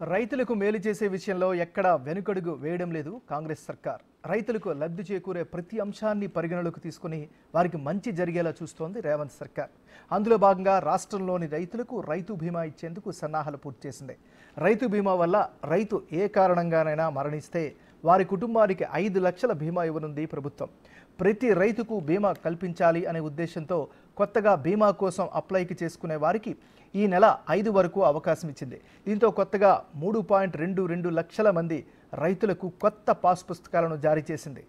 రైతులకు మేలు చేసే విషయంలో ఎక్కడా వెనుకడుగు వేయడం లేదు కాంగ్రెస్ సర్కార్. రైతులకు లబ్ధి చేకూరే ప్రతి అంశాన్ని పరిగణలోకి తీసుకుని వారికి మంచి జరిగేలా చూస్తోంది రేవంత్ సర్కార్. అందులో భాగంగా రాష్ట్రంలోని రైతులకు రైతు బీమా ఇచ్చేందుకు సన్నాహాలు పూర్తి చేసింది. రైతు బీమా వల్ల రైతు ఏ కారణంగానైనా మరణిస్తే వారి కుటుంబానికి 5 లక్షల బీమా ఇవ్వనుంది ప్రభుత్వం. ప్రతి రైతుకు బీమా కల్పించాలి అనే ఉద్దేశంతో కొత్తగా బీమా కోసం అప్లైకి చేసుకునే వారికి ఈ నెల 5 వరకు అవకాశం ఇచ్చింది. దీంతో కొత్తగా 3.22 లక్షల మంది రైతులకు కొత్త పాస్ పుస్తకాలను జారీ చేసింది.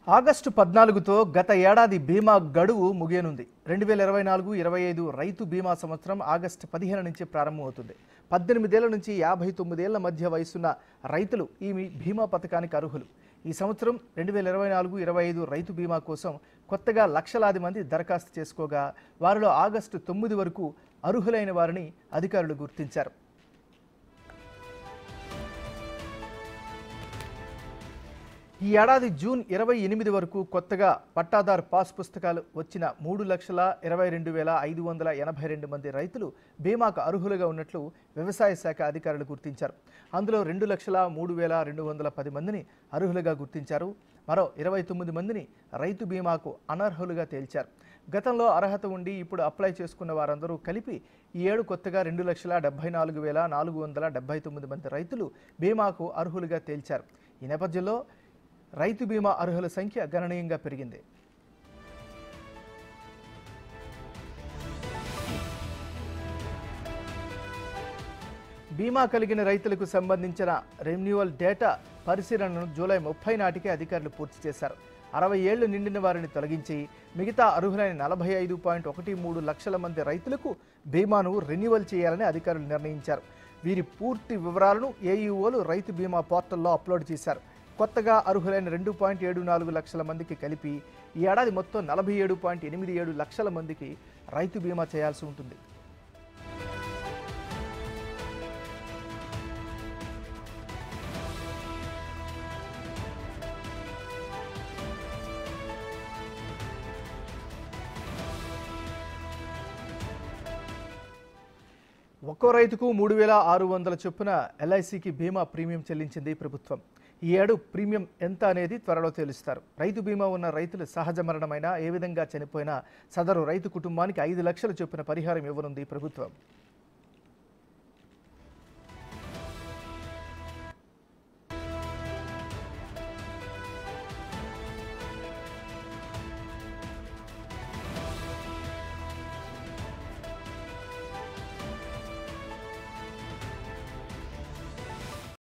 ఆగస్టు 14తో గత ఏడాది బీమా గడువు ముగియనుంది. 2024-25 రైతు బీమా సంవత్సరం ఆగస్టు 15 నుంచి ప్రారంభమవుతుంది. 18 ఏళ్ల నుంచి 59 ఏళ్ల మధ్య వయసున్న రైతులు ఈ బీమా పథకానికి అర్హులు. ఈ సంవత్సరం 2024-25 రైతు బీమా కోసం కొత్తగా లక్షలాది మంది దరఖాస్తు చేసుకోగా వారిలో ఆగస్టు 9 వరకు అర్హులైన వారిని అధికారులు గుర్తించారు. ఈ ఏడాది జూన్ 28 వరకు కొత్తగా పట్టాదారు పాస్ పుస్తకాలు వచ్చిన 3,22,582 మంది రైతులు బీమాకు అర్హులుగా ఉన్నట్లు వ్యవసాయ శాఖ అధికారులు గుర్తించారు. అందులో 2,03,210 మందిని అర్హులుగా గుర్తించారు. మరో 29 మందిని రైతు బీమాకు అనర్హులుగా తేల్చారు. గతంలో అర్హత ఉండి ఇప్పుడు అప్లై చేసుకున్న వారందరూ కలిపి ఈ ఏడు కొత్తగా 2,74,479 మంది రైతులు బీమాకు అర్హులుగా తేల్చారు. ఈ నేపథ్యంలో రైతు బీమా అర్హుల సంఖ్య గణనీయంగా పెరిగింది. బీమా కలిగిన రైతులకు సంబంధించిన రెన్యువల్ డేటా పరిశీలనను జూలై 30 నాటికి అధికారులు పూర్తి చేశారు. 60 ఏళ్లు నిండిన వారిని తొలగించి మిగతా అర్హులైన 45.13 లక్షల మంది రైతులకు బీమాను రెన్యువల్ చేయాలని అధికారులు నిర్ణయించారు. వీరి పూర్తి వివరాలను ఏఈఓలు రైతు బీమా పోర్టల్లో అప్లోడ్ చేశారు. కొత్తగా అర్హులైన 2.74 లక్షల మందికి కలిపి ఈ ఏడాది మొత్తం 47.87 లక్షల మందికి రైతు బీమా చేయాల్సి ఉంటుంది. ఒక్కో రైతుకు 3,600 చొప్పున ఎల్ఐసికి బీమా ప్రీమియం చెల్లించింది ప్రభుత్వం. ఈ ఏడు ప్రీమియం ఎంత అనేది త్వరలో తెలుస్తారు. రైతు బీమా ఉన్న రైతులు సహజ మరణమైనా ఏ విధంగా చనిపోయినా సదరు రైతు కుటుంబానికి 5 లక్షల చొప్పున పరిహారం ఇవ్వనుంది ప్రభుత్వం.